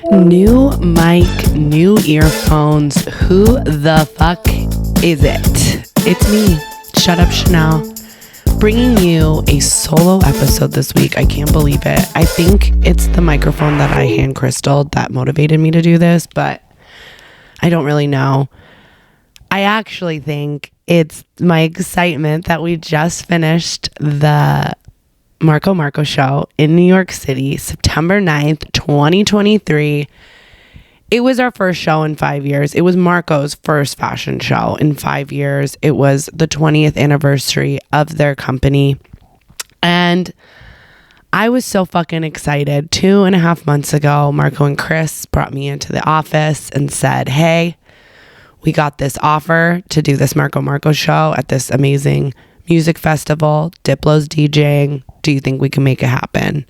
New mic, new earphones. Who the fuck is it? It's me, Shut Up Chanel, bringing you a solo episode this week. I can't believe it. I think it's the microphone that I hand crystalled that motivated me to do this, but I don't really know. I actually think it's my excitement that we just finished the Marco show in New York City, September 9th, 2023. It was our first show in 5 years. It was Marco's first fashion show in 5 years. It was the 20th anniversary of their company. And I was so fucking excited. 2.5 months ago, Marco and Chris brought me into the office and said, hey, we got this offer to do this Marco show at this amazing music festival. Diplo's DJing. Do you think we can make it happen?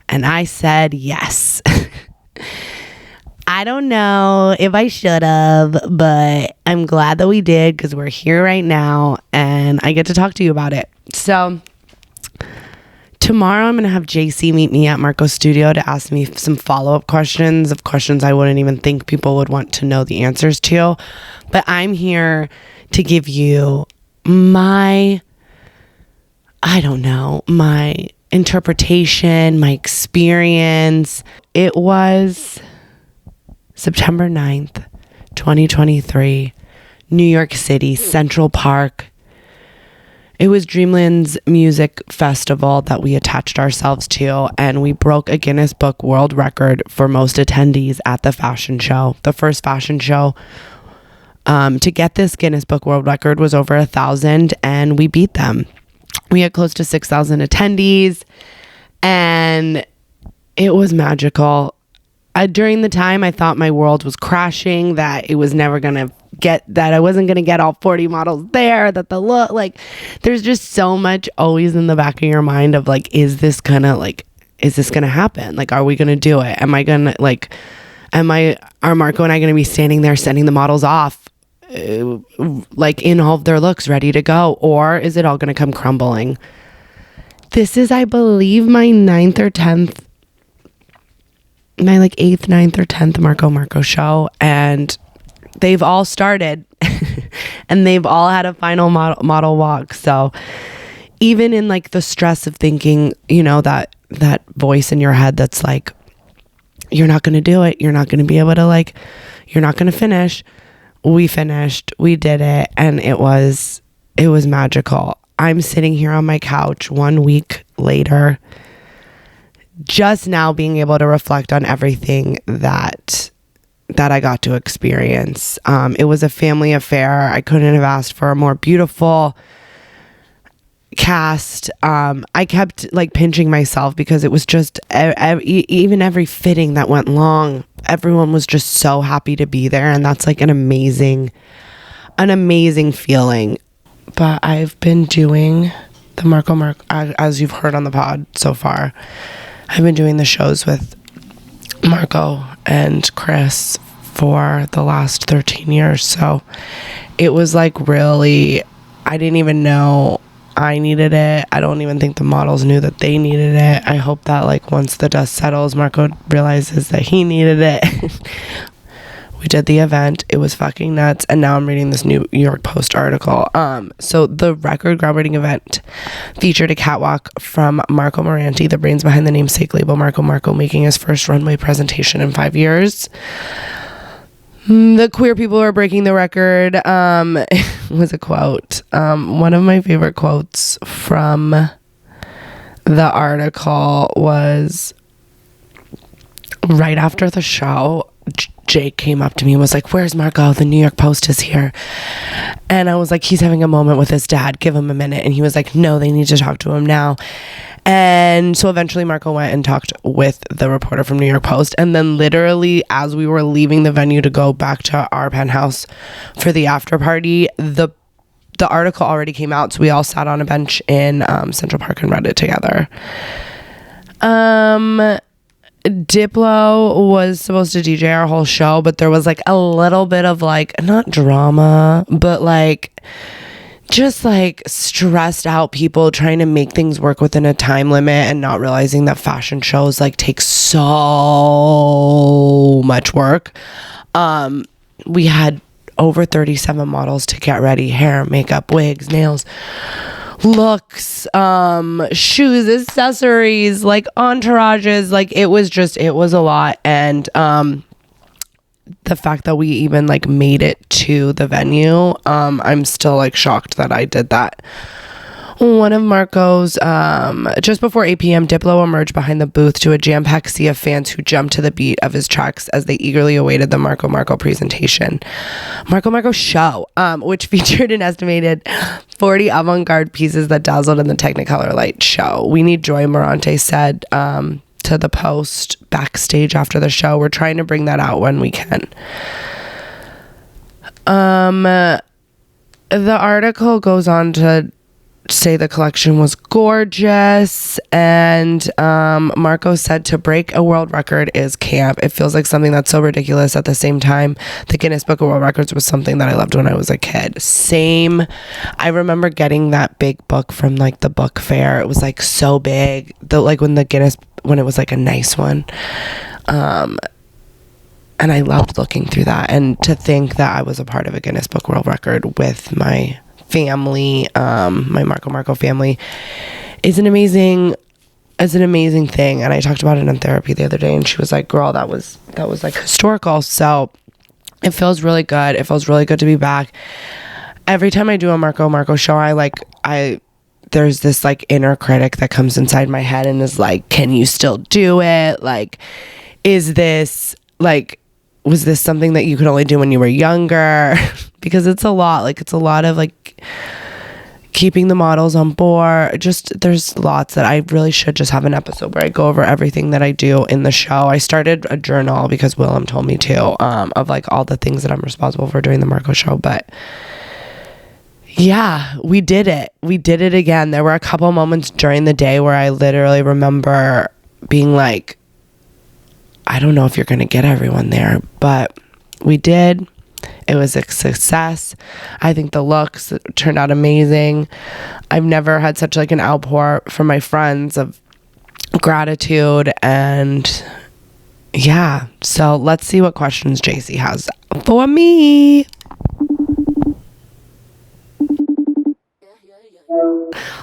And I said yes. I don't know if I should have, but I'm glad that we did because we're here right now and I get to talk to you about it. So tomorrow I'm going to have Jaycie meet me at Marco's studio to ask me some follow-up questions of questions I wouldn't even think people would want to know the answers to. But I'm here to give you my interpretation, my experience. It was September 9th, 2023, New York City, Central Park. It was Dreamland's music festival that we attached ourselves to, and we broke a Guinness Book World Record for most attendees at the fashion show. The first fashion show to get this Guinness Book World Record was over 1,000, and we beat them. We had close to 6,000 attendees, and it was magical. During the time, I thought my world was crashing, that it was never going to that I wasn't going to get all 40 models there, that the look, like, there's just so much always in the back of your mind of like, is this going to happen? Like, are we going to do it? Are Marco and I going to be standing there sending the models off, like in all of their looks ready to go? Or is it all going to come crumbling? This is, I believe, my 8th, 9th or 10th Marco show, and they've all started and they've all had a final model walk. So even in like the stress of thinking, you know, that voice in your head that's like, you're not going to do it, you're not going to be able to, like, you're not going to finish. We finished, we did it, and it was magical. I'm sitting here on my couch 1 week later, just now being able to reflect on everything that I got to experience. It was a family affair. I couldn't have asked for a more beautiful cast. I kept like pinching myself because it was just even every fitting that went long, everyone was just so happy to be there, and that's like an amazing feeling. But I've been doing the Marco, as you've heard on the pod so far, I've been doing the shows with Marco and Chris for the last 13 years. So it was like, really, I didn't even know I needed it. I don't even think the models knew that they needed it. I hope that like once the dust settles, Marco realizes that he needed it. We did the event. It was fucking nuts. And now I'm reading this New York Post article. So the record groundbreaking event featured a catwalk from Marco Morante, the brains behind the namesake label Marco, making his first runway presentation in 5 years. The queer people are breaking the record. Was a quote. One of my favorite quotes from the article was right after the show, Jake came up to me and was like, where's Marco? The New York Post is here. And I was like, he's having a moment with his dad. Give him a minute. And he was like, no, they need to talk to him now. And so eventually Marco went and talked with the reporter from New York Post. And then literally as we were leaving the venue to go back to our penthouse for the after party, the article already came out. So we all sat on a bench in Central Park and read it together. Diplo was supposed to DJ our whole show, but there was like a little bit of like, not drama, but like just like stressed out people trying to make things work within a time limit and not realizing that fashion shows like take so much work. We had over 37 models to get ready: hair, makeup, wigs, nails, looks, shoes, accessories, like entourages. Like it was a lot. And the fact that we even like made it to the venue, I'm still like shocked that I did that. One of Marco's, just before 8 p.m., Diplo emerged behind the booth to a jam-packed sea of fans who jumped to the beat of his tracks as they eagerly awaited the Marco presentation. Marco show, which featured an estimated 40 avant-garde pieces that dazzled in the Technicolor light show. We Need Joy, Morante said to the Post backstage after the show. We're trying to bring that out when we can. The article goes on to say the collection was gorgeous, and Marco said to break a world record is camp. It feels like something that's so ridiculous. At the same time, the Guinness Book of World Records was something that I loved when I was a kid. Same. I remember getting that big book from like the book fair. It was like so big, when it was like a nice one, and I loved looking through that. And to think that I was a part of a Guinness Book World Record with my family, my Marco family, is an amazing thing. And I talked about it in therapy the other day, and she was like, girl, that was like historical. So it feels really good. It feels really good to be back. Every time I do a Marco show, there's this like inner critic that comes inside my head and is like, can you still do it? Like, was this something that you could only do when you were younger? Because it's a lot. Like, it's a lot of like keeping the models on board. Just, there's lots that I really should just have an episode where I go over everything that I do in the show. I started a journal because Willem told me to, of like all the things that I'm responsible for doing the Marco show. But yeah, we did it. We did it again. There were a couple moments during the day where I literally remember being like, I don't know if you're going to get everyone there, but we did. It was a success. I think the looks turned out amazing. I've never had such like an outpour from my friends of gratitude. And yeah, so let's see what questions Jaycie has for me.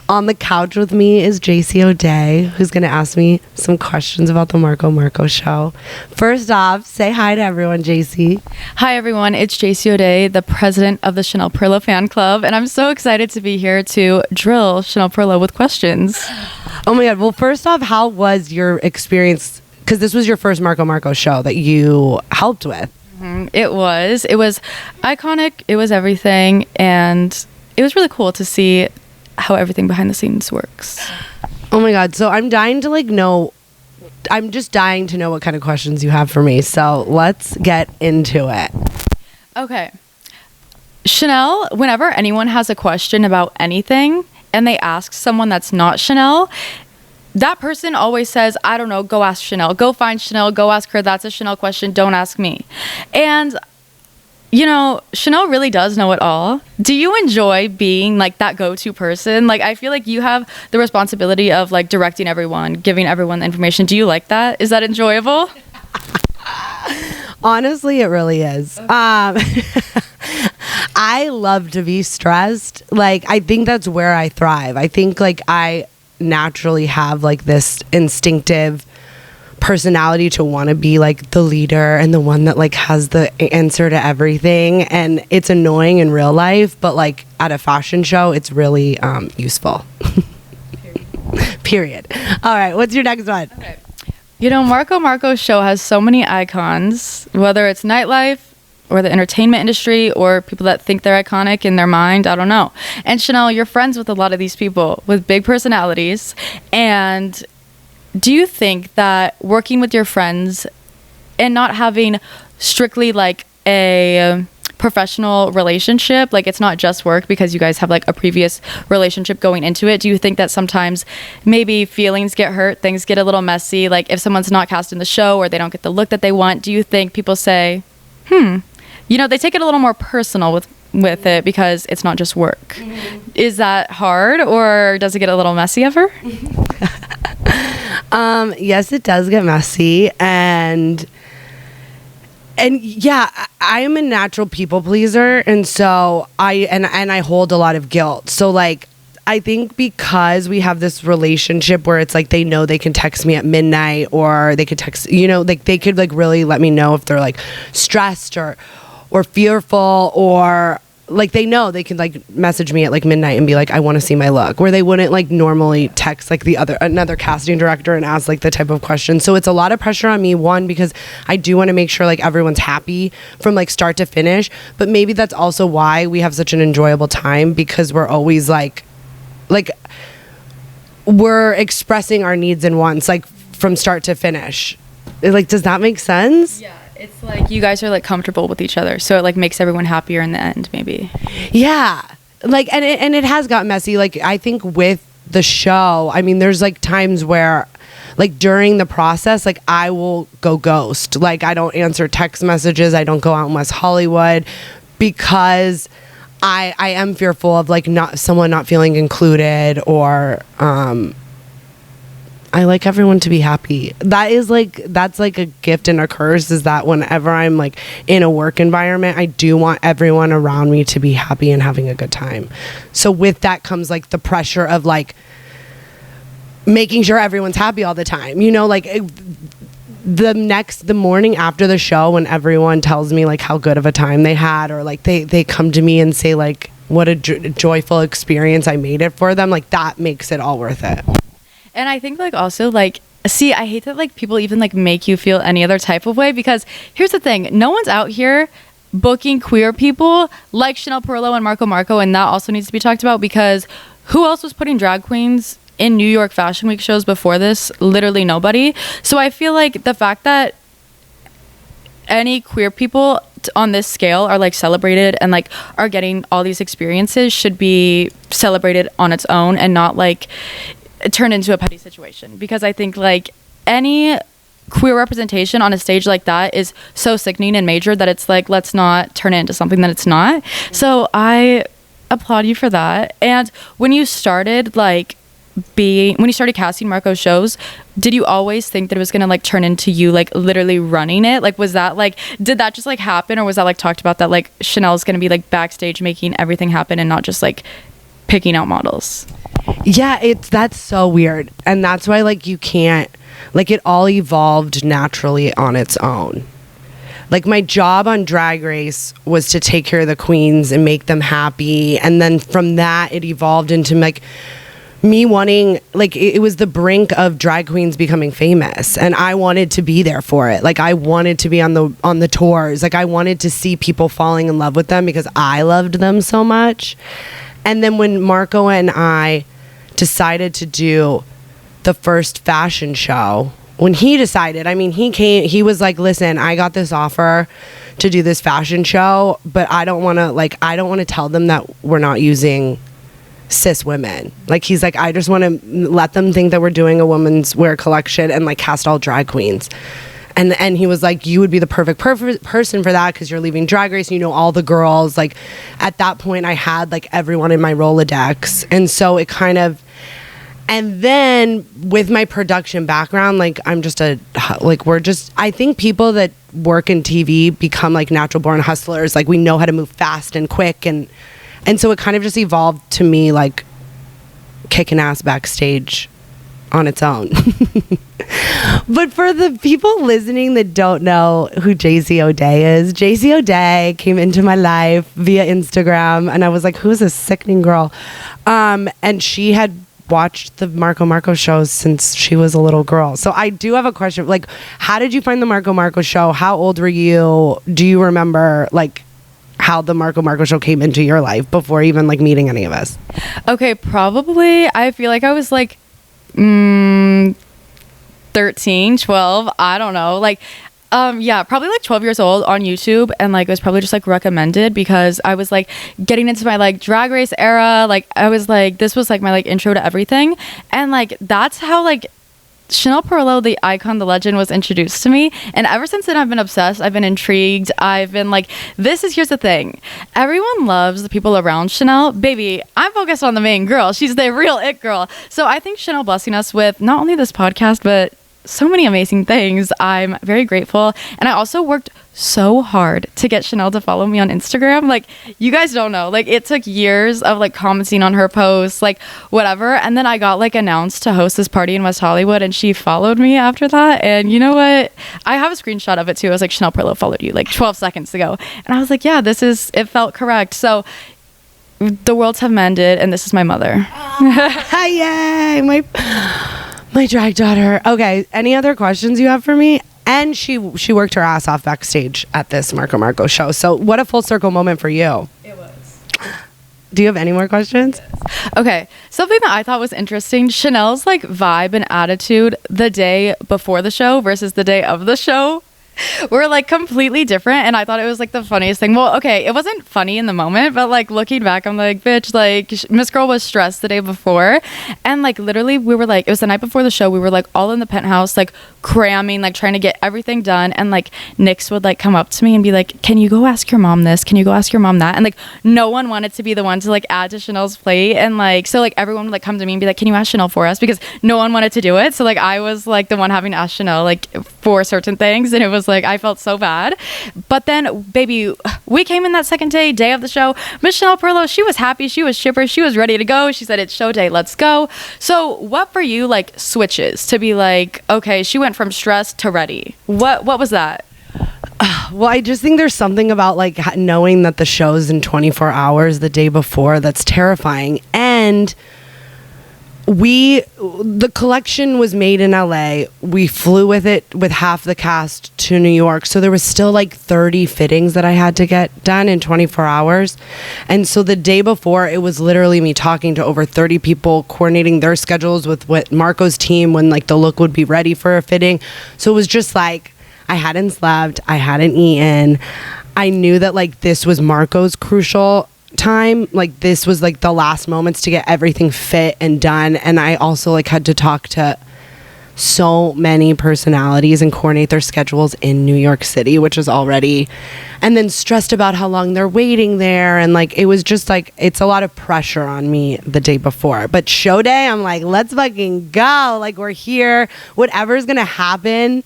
On the couch with me is Jaycie O'Day, who's going to ask me some questions about the Marco show. First off, say hi to everyone, Jaycie. Hi, everyone. It's Jaycie O'Day, the president of the Chanel Perla fan club, and I'm so excited to be here to drill Chanel Perla with questions. Oh my God. Well, first off, how was your experience? Because this was your first Marco show that you helped with. Mm-hmm. It was iconic. It was everything. And it was really cool to see how everything behind the scenes works. Oh my God. So I'm dying to know what kind of questions you have for me. So let's get into it. Okay. Chanel, whenever anyone has a question about anything and they ask someone that's not Chanel, that person always says, I don't know, go ask Chanel. Go find Chanel. Go ask her. That's a Chanel question. Don't ask me. And you know, Chanel really does know it all. Do you enjoy being like that go-to person? Like, I feel like you have the responsibility of like directing everyone, giving everyone the information. Do you like that? Is that enjoyable? Honestly, it really is. I love to be stressed. Like, I think that's where I thrive. I think like I naturally have like this instinctive personality to want to be like the leader and the one that like has the answer to everything, and it's annoying in real life, but like at a fashion show it's really useful. Period. All right, what's your next one? Okay. You know, Marco's show has so many icons, whether it's nightlife or the entertainment industry or people that think they're iconic in their mind. I don't know. And Chanel, you're friends with a lot of these people with big personalities, and do you think that working with your friends and not having strictly like a professional relationship, like it's not just work because you guys have like a previous relationship going into it, do you think that sometimes maybe feelings get hurt, things get a little messy, like if someone's not cast in the show or they don't get the look that they want, do you think people say, you know, they take it a little more personal with with it because it's not just work. Is that hard, or does it get a little messy ever? Yes, it does get messy, and yeah, I am a natural people pleaser, and so I hold a lot of guilt. So like, I think because we have this relationship where it's like they know they can text me at midnight, or they could text, like they could like really let me know if they're like stressed or fearful, or like they know they can like message me at like midnight and be like, I want to see my look, where they wouldn't like normally text like another casting director and ask like the type of question. So it's a lot of pressure on me, one, because I do want to make sure like everyone's happy from like start to finish, but maybe that's also why we have such an enjoyable time, because we're always like we're expressing our needs and wants like from start to finish. Like, does that make sense? Yeah. It's like you guys are like comfortable with each other, so it like makes everyone happier in the end, maybe. Yeah, like and it has gotten messy. Like I think with the show, I mean, there's like times where, like during the process, like I will go ghost. Like I don't answer text messages. I don't go out in West Hollywood because I am fearful of like someone not feeling included, or I like everyone to be happy. That's like a gift and a curse, is that whenever I'm like in a work environment, I do want everyone around me to be happy and having a good time. So with that comes like the pressure of like making sure everyone's happy all the time. Like the morning after the show, when everyone tells me like how good of a time they had, or like they come to me and say like what a joyful experience I made it for them, like that makes it all worth it. And I think like also like, see, I hate that like people even like make you feel any other type of way, because here's the thing, no one's out here booking queer people like Chanel Perillo and Marco, and that also needs to be talked about, because who else was putting drag queens in New York Fashion Week shows before this? Literally nobody. So I feel like the fact that any queer people on this scale are like celebrated and like are getting all these experiences should be celebrated on its own, and not like turn into a petty situation, because I think like any queer representation on a stage like that is so sickening and major that it's like, let's not turn it into something that it's not. So I applaud you for that. And when you started casting Marco's shows, did you always think that it was gonna like turn into you like literally running it? Like, was that like, did that just like happen, or was that like talked about that like Chanel's gonna be like backstage making everything happen and not just like picking out models? Yeah, that's so weird, and that's why like you can't, like it all evolved naturally on its own. Like my job on Drag Race was to take care of the queens and make them happy, and then from that it evolved into like me wanting, like it was the brink of drag queens becoming famous, and I wanted to be there for it. Like I wanted to be on the tours. Like I wanted to see people falling in love with them because I loved them so much. And then when Marco and I decided to do the first fashion show, when he decided, I mean, he was like, listen, I got this offer to do this fashion show, but I don't want to tell them that we're not using cis women. Like he's like, I just want to let them think that we're doing a women's wear collection and like cast all drag queens. And he was like, you would be the perfect person for that, because you're leaving Drag Race, you know all the girls. Like at that point I had like everyone in my Rolodex, and so it kind of, and then with my production background, like I think people that work in TV become like natural born hustlers. Like we know how to move fast and quick, and so it kind of just evolved to me like kicking ass backstage on its own. But for the people listening that don't know who Jaycie O'Day is, Jaycie O'Day came into my life via Instagram, and I was like, who's this sickening girl? And she had watched the Marco shows since she was a little girl. So I do have a question. Like, how did you find the Marco show? How old were you? Do you remember like how the Marco show came into your life before even like meeting any of us? Okay, probably I feel like I was like 13, 12, I don't know, like yeah, probably like 12 years old on YouTube, and like it was probably just like recommended because I was like getting into my like Drag Race era. Like I was like, this was like my like intro to everything, and like that's how like Chanel Perlo, the icon, the legend, was introduced to me. And ever since then, I've been obsessed. I've been intrigued. I've been like, here's the thing. Everyone loves the people around Chanel. Baby, I'm focused on the main girl. She's the real it girl. So I think Chanel blessing us with not only this podcast, but so many amazing things. I'm very grateful. And I also worked so hard to get Chanel to follow me on Instagram. Like, you guys don't know, like, it took years of like commenting on her posts, like whatever. And then I got like announced to host this party in West Hollywood, and she followed me after that. And you know what? I have a screenshot of it too. I was like, Chanel Perlo followed you like 12 seconds ago. And I was like, yeah, it felt correct. So the worlds have mended, and this is my mother. Yay! My drag daughter. Okay, any other questions you have for me? And she worked her ass off backstage at this Marco show. So what a full circle moment for you. It was. Do you have any more questions? Okay, something that I thought was interesting, Chanel's like vibe and attitude the day before the show versus the day of the show were like completely different, and I thought it was like the funniest thing. Well, okay, it wasn't funny in the moment, but like looking back, I'm like, bitch, like Miss Girl was stressed the day before, and like literally we were like, it was the night before the show, we were like all in the penthouse, like cramming, like trying to get everything done, and like Nyx would like come up to me and be like, can you go ask your mom this? Can you go ask your mom that? And like no one wanted to be the one to like add to Chanel's plate, and like so like everyone would like come to me and be like, can you ask Chanel for us? Because no one wanted to do it, so like I was like the one having to ask Chanel like for certain things, and it was like I felt so bad. But then baby, we came in that second day of the show. Miss Chanel Perlo, she was happy, she was chipper, she was ready to go. She said, it's show day, let's go. So what for you like switches to be like, okay, she went from stressed to ready? What was that? Well, I just think there's something about like knowing that the show's in 24 hours the day before that's terrifying. And the collection was made in LA. We flew with it with half the cast to New York. So there was still like 30 fittings that I had to get done in 24 hours. And so the day before, it was literally me talking to over 30 people, coordinating their schedules with what Marco's team when like the look would be ready for a fitting. So it was just like, I hadn't slept, I hadn't eaten. I knew that like this was Marco's crucial time, like this was like the last moments to get everything fit and done. And I also like had to talk to so many personalities and coordinate their schedules in New York City, which is already, and then stressed about how long they're waiting there, and like it was just like it's a lot of pressure on me the day before. But show day, I'm like, let's fucking go, like we're here, whatever's gonna happen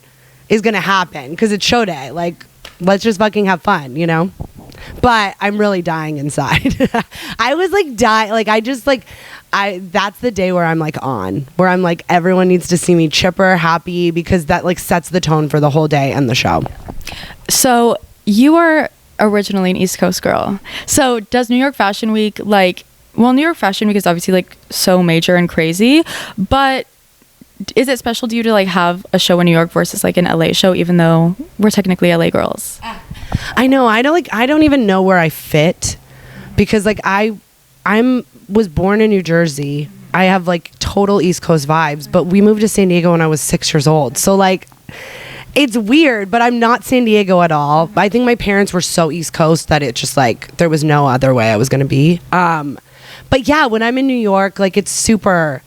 is gonna happen because it's show day, like let's just fucking have fun, you know. But I'm really dying inside. I was like dying. Like that's the day where I'm like where I'm like, everyone needs to see me chipper, happy, because that like sets the tone for the whole day and the show. So you are originally an East Coast girl. So does New York Fashion Week New York Fashion Week is obviously like so major and crazy, but is it special to you to like have a show in New York versus like an LA show, even though we're technically LA girls? I know. I don't even know where I fit, because like I was born in New Jersey. I have like total East Coast vibes, but we moved to San Diego when I was 6 years old. So like it's weird, but I'm not San Diego at all. I think my parents were so East Coast that it just like there was no other way I was going to be. But yeah, when I'm in New York, like it's a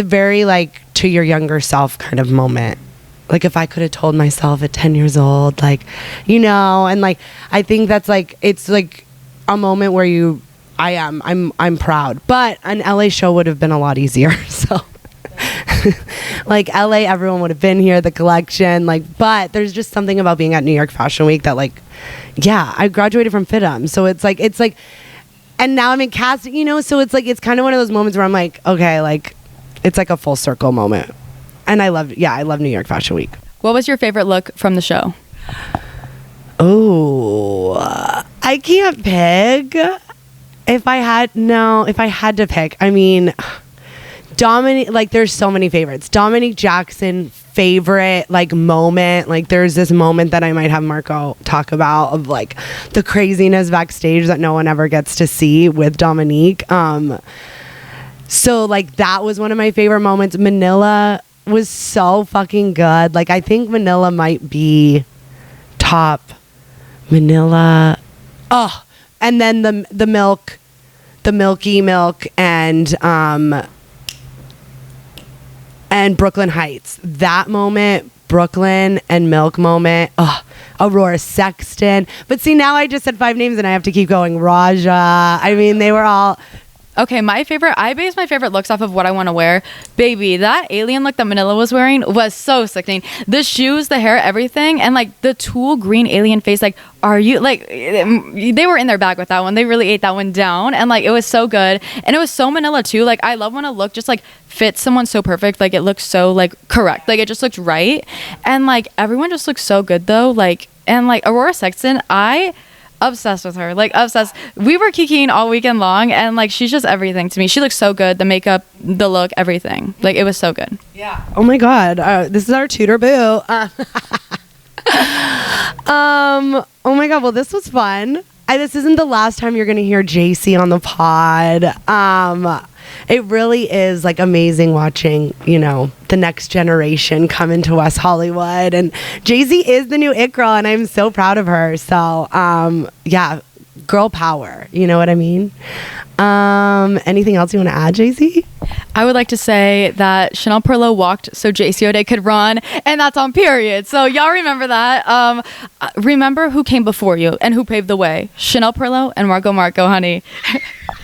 very like to your younger self kind of moment. Like if I could have told myself at 10 years old, like, you know, and like, I think that's like, it's like a moment where I'm proud, but an LA show would have been a lot easier. So like LA, everyone would have been here, the collection, like, but there's just something about being at New York Fashion Week that like, yeah, I graduated from FITM. So it's like, and now I'm in casting, you know, so it's like, it's kind of one of those moments where I'm like, okay, like it's like a full circle moment. And I love New York Fashion Week. What was your favorite look from the show? Oh, I can't pick. If I had to pick, I mean, Dominique, like there's so many favorites. Dominique Jackson, favorite like moment. Like there's this moment that I might have Marco talk about of like the craziness backstage that no one ever gets to see with Dominique. So like that was one of my favorite moments. Manila was so fucking good. Like I think Manila might be top. Manila. Oh, and then the milky milk and and Brooklyn Heights. That moment, Brooklyn and Milk moment. Aurora Sexton. But see, now I just said 5 names and I have to keep going. Raja. I mean, they were all... Okay, I base my favorite looks off of what I want to wear. Baby, that alien look that Manila was wearing was so sickening. The shoes, the hair, everything, and like the tulle green alien face, like, are you, like, they were in their bag with that one. They really ate that one down, and like, it was so good. And it was so Manila too. Like, I love when a look just like fits someone so perfect. Like, it looks so like correct. Like, it just looked right. And like, everyone just looks so good though. Like, and like Aurora Sexton, obsessed with her, like obsessed. We were kikiing all weekend long, and like she's just everything to me. She looks so good, the makeup, the look, everything. Like, it was so good. Yeah. Oh my god, this is our tutor boo. Oh my god, well, this was fun. This isn't the last time you're gonna hear Jaycie on the pod. It really is like amazing watching, you know, the next generation come into West Hollywood, and Jaycie is the new it girl, and I'm so proud of her. So yeah, girl power, you know what I mean? Anything else you want to add, Jaycie? I would like to say that Chanel Perlo walked so Jaycie O'Day could run, and that's on period. So y'all remember that. Remember who came before you and who paved the way. Chanel Perlo and Marco, honey.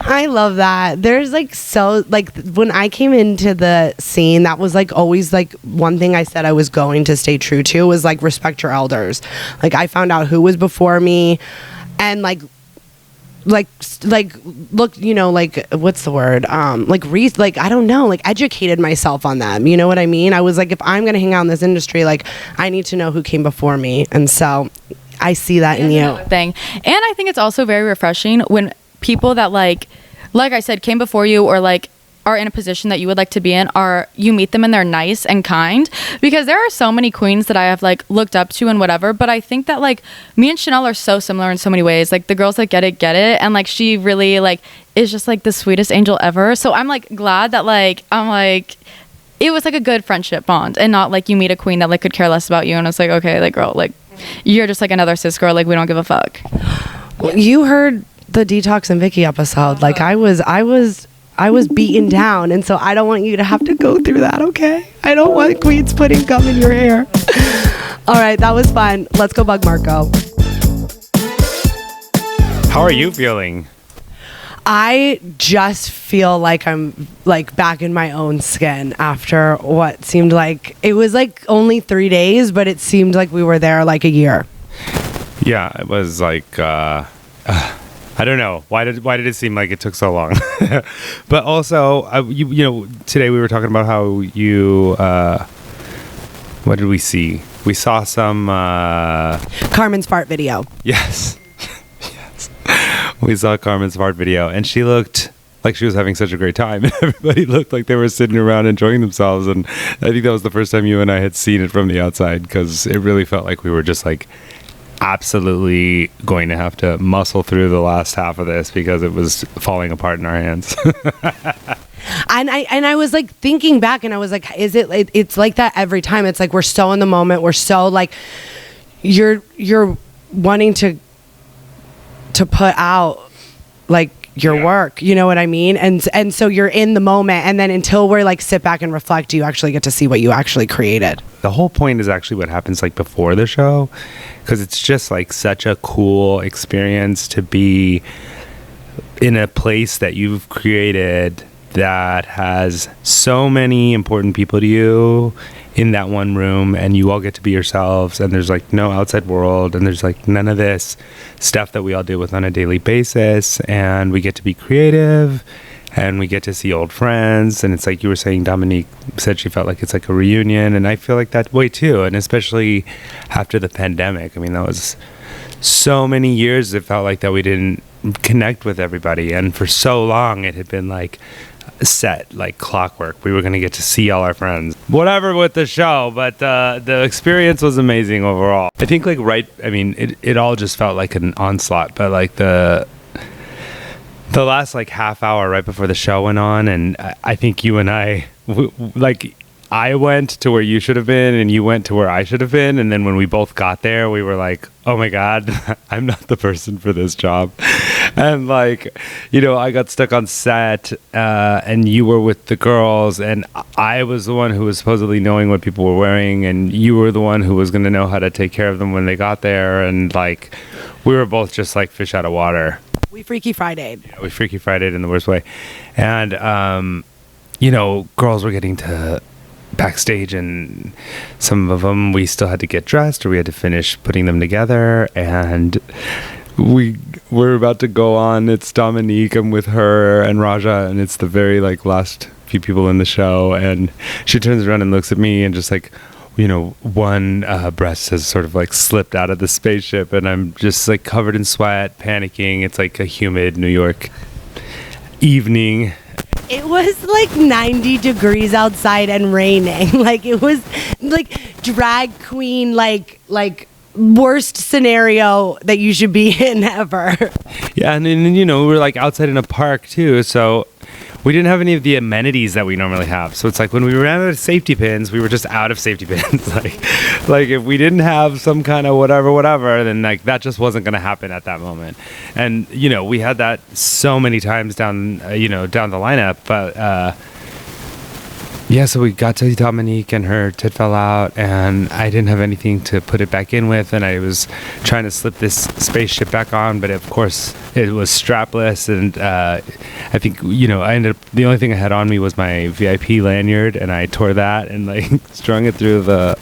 I love that. There's like, so like when I came into the scene, that was like always like one thing I said I was going to stay true to was like respect your elders. Like, I found out who was before me, and like look, you know, like, what's the word, like I don't know, like educated myself on them, you know what I mean? I was like, if I'm gonna hang out in this industry, like, I need to know who came before me. And so I see that in you. Thing. And I think it's also very refreshing when people that like I said, came before you, or like are in a position that you would like to be in, you meet them and they're nice and kind, because there are so many queens that I have like looked up to and whatever, but I think that like me and Chanel are so similar in so many ways. Like, the girls that get it, and like she really like is just like the sweetest angel ever. So I'm like glad that like it was like a good friendship bond, and not like you meet a queen that like could care less about you and it's like, okay, like, girl, like you're just like another cis girl, like we don't give a fuck. Well, you heard the Detox and Vicky episode. Like, I was beaten down, and so I don't want you to have to go through that, okay? I don't want queens putting gum in your hair. All right, that was fun. Let's go bug Marco. How are you feeling? I just feel like I'm like back in my own skin after what seemed like it was like only 3 days, but it seemed like we were there like a year. Yeah, it was like I don't know. Why did it seem like it took so long? But also, you know, today we were talking about how you, what did we see? We saw some... Carmen's fart video. Yes. Yes. We saw Carmen's fart video, and she looked like she was having such a great time. Everybody looked like they were sitting around enjoying themselves, and I think that was the first time you and I had seen it from the outside, because it really felt like we were just like absolutely going to have to muscle through the last half of this because it was falling apart in our hands. And I was like thinking back, and I was like, it's like that every time. It's like we're so in the moment, we're so like you're wanting to put out like your work, you know what I mean? And so you're in the moment, and then until we're like sit back and reflect, you actually get to see what you actually created. The whole point is actually what happens like before the show, because it's just like such a cool experience to be in a place that you've created that has so many important people to you in that one room, and you all get to be yourselves, and there's like no outside world, and there's like none of this stuff that we all deal with on a daily basis, and we get to be creative, and we get to see old friends. And it's like you were saying, Dominique said she felt like it's like a reunion, and I feel like that way too. And especially after the pandemic, I mean, that was so many years it felt like that we didn't connect with everybody, and for so long it had been like set like clockwork. We were going to get to see all our friends, whatever with the show, but the experience was amazing overall. I think like it all just felt like an onslaught, but like the last like half hour right before the show went on, and I think you and I like I went to where you should have been and you went to where I should have been. And then when we both got there, we were like, oh my God, I'm not the person for this job. And like, I got stuck on set and you were with the girls and I was the one who was supposedly knowing what people were wearing and you were the one who was going to know how to take care of them when they got there. And like, we were both just like fish out of water. We Freaky Friday'd. Yeah, we Freaky Friday'd in the worst way. And, girls were getting to backstage and some of them we still had to get dressed or we had to finish putting them together. And we're about to go on. It's Dominique. I'm with her and Raja, and it's the very like last few people in the show. And she turns around and looks at me and just like, one breast has sort of like slipped out of the spaceship, and I'm just like covered in sweat, panicking. It's like a humid New York evening. It was like 90 degrees outside and raining. Like it was like drag queen, like worst scenario that you should be in ever. Yeah, and then we were like outside in a park too, so we didn't have any of the amenities that we normally have. So it's like when we ran out of safety pins, we were just out of safety pins. like if we didn't have some kind of whatever, then like that just wasn't going to happen at that moment. And we had that so many times down the lineup, but yeah, so we got to Dominique and her tit fell out and I didn't have anything to put it back in with, and I was trying to slip this spaceship back on, but of course it was strapless, and I think I ended up, the only thing I had on me was my VIP lanyard, and I tore that and like strung it through the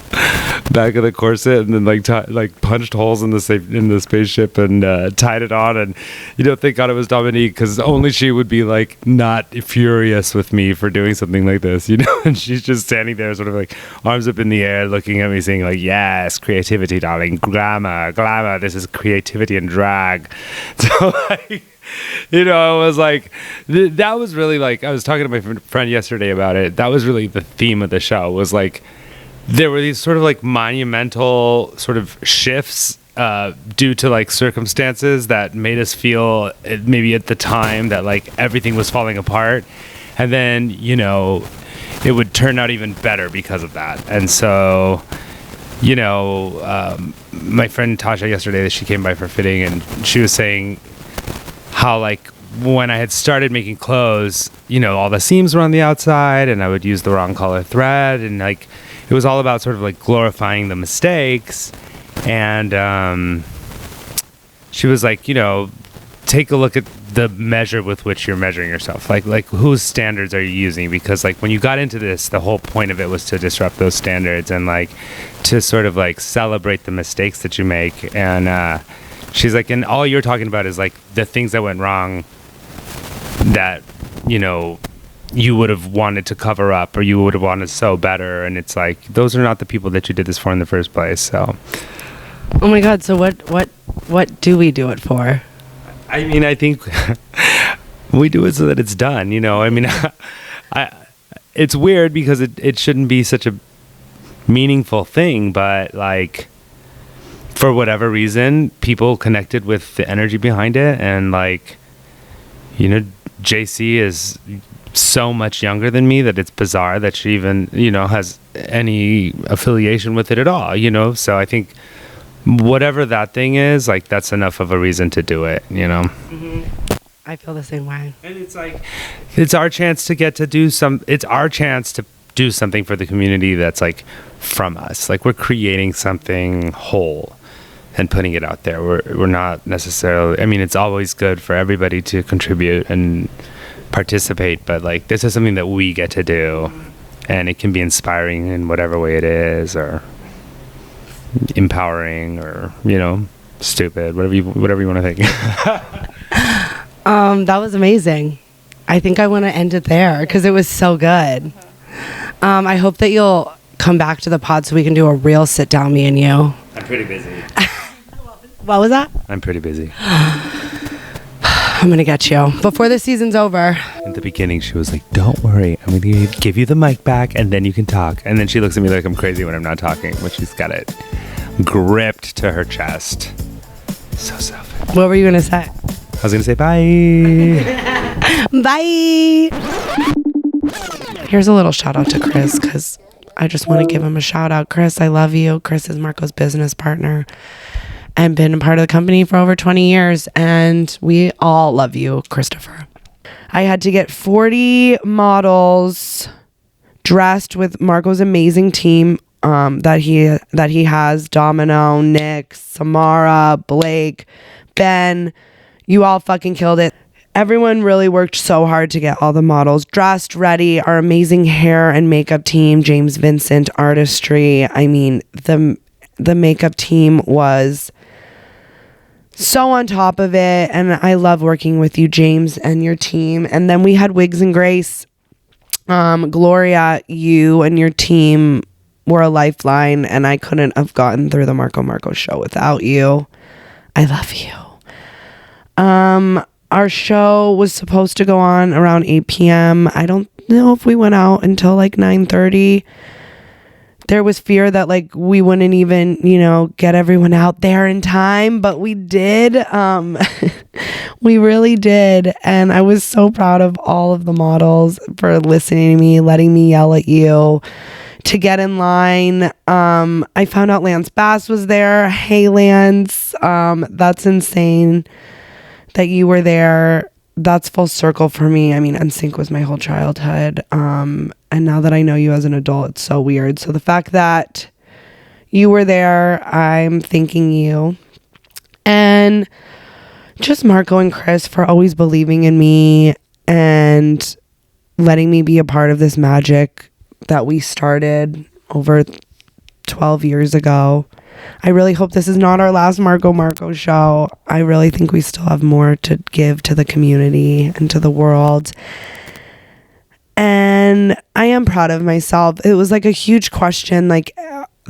back of the corset and then like punched holes in the spaceship and tied it on. And thank God it was Dominique, because only she would be like not furious with me for doing something like this, and she's just standing there sort of like arms up in the air looking at me saying like, yes, creativity, darling, glamour, this is creativity and drag. So like, I was like, that was really like, I was talking to my friend yesterday about it. That was really the theme of the show, was like, there were these sort of like monumental sort of shifts due to like circumstances that made us feel maybe at the time that like everything was falling apart. And then, it would turn out even better because of that. And so, my friend Tasha yesterday, she came by for fitting, and she was saying how like when I had started making clothes, all the seams were on the outside and I would use the wrong color thread, and like it was all about sort of like glorifying the mistakes. And she was like, take a look at the measure with which you're measuring yourself. Like whose standards are you using? Because like when you got into this, the whole point of it was to disrupt those standards and like to sort of like celebrate the mistakes that you make. And she's like, and all you're talking about is like the things that went wrong that, you would have wanted to cover up or you would have wanted to sew better. And it's like, those are not the people that you did this for in the first place. So. Oh my God. So what do we do it for? I mean, I think we do it so that it's done, I mean, it's weird because it shouldn't be such a meaningful thing, but like for whatever reason, people connected with the energy behind it. And like, Jaycie is so much younger than me that it's bizarre that she even, has any affiliation with it at all, So I think whatever that thing is, like that's enough of a reason to do it, Mm-hmm. I feel the same way. And it's like, it's our chance to do something for the community that's like from us. Like we're creating something whole and putting it out there. We're not necessarily, I mean, it's always good for everybody to contribute and participate, but like this is something that we get to do, and it can be inspiring in whatever way it is, or empowering, or stupid, whatever you want to think. That was amazing. I think I want to end it there because it was so good. I hope that you'll come back to the pod so we can do a real sit down, me and you. I'm pretty busy. What was that? I'm pretty busy. I'm gonna get you before the season's over. In the beginning, she was like, don't worry, I'm gonna give you the mic back and then you can talk. And then she looks at me like I'm crazy when I'm not talking, but she's got it gripped to her chest. So selfish. What were you gonna say? I was gonna say bye. Bye. Here's a little shout out to Chris, because I just want to give him a shout out. Chris, I love you. Chris is Marco's business partner and been a part of the company for over 20 years. And we all love you, Christopher. I had to get 40 models dressed with Marco's amazing team that he has. Domino, Nick, Samara, Blake, Ben. You all fucking killed it. Everyone really worked so hard to get all the models dressed, ready. Our amazing hair and makeup team, James Vincent, artistry. I mean, the makeup team was so on top of it, and I love working with you, James, and your team. And then we had Wigs and Grace. Gloria, you and your team were a lifeline, and I couldn't have gotten through the Marco show without you. I love you. Our show was supposed to go on around 8 p.m. I don't know if we went out until like 9:30. There was fear that like we wouldn't even, get everyone out there in time, but we did. We really did. And I was so proud of all of the models for listening to me, letting me yell at you to get in line. I found out Lance Bass was there. Hey, Lance. That's insane that you were there. That's full circle for me. I mean, NSYNC was my whole childhood. And now that I know you as an adult, it's so weird. So the fact that you were there, I'm thanking you. And just Marco and Chris for always believing in me and letting me be a part of this magic that we started over 12 years ago. I really hope this is not our last Marco show. I really think we still have more to give to the community and to the world. And I am proud of myself. It was like a huge question, like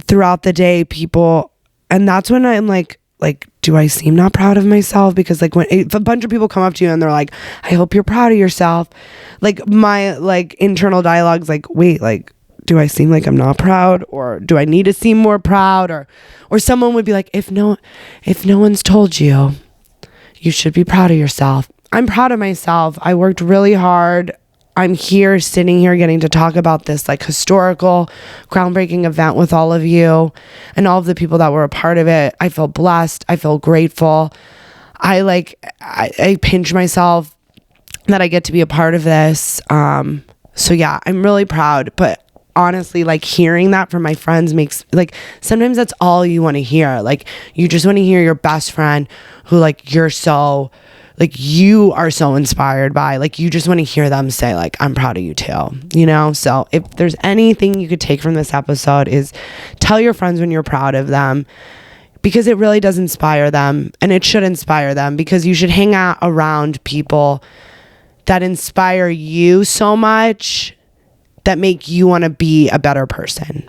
throughout the day, people, and that's when I'm like, do I seem not proud of myself? Because like if a bunch of people come up to you and they're like, I hope you're proud of yourself. Like my like internal dialogue's like, wait, like, do I seem like I'm not proud, or do I need to seem more proud? Or someone would be like, if no one's told you, you should be proud of yourself. I'm proud of myself. I worked really hard. I'm here, sitting here, getting to talk about this like historical, groundbreaking event with all of you and all of the people that were a part of it. I feel blessed. I feel grateful. I pinch myself that I get to be a part of this. So yeah, I'm really proud. But honestly, like hearing that from my friends makes, like, sometimes that's all you want to hear. Like, you just want to hear your best friend who like you are so inspired by, like, you just want to hear them say like, I'm proud of you too, So if there's anything you could take from this episode, is tell your friends when you're proud of them, because it really does inspire them, and it should inspire them, because you should hang out around people that inspire you so much, that make you want to be a better person.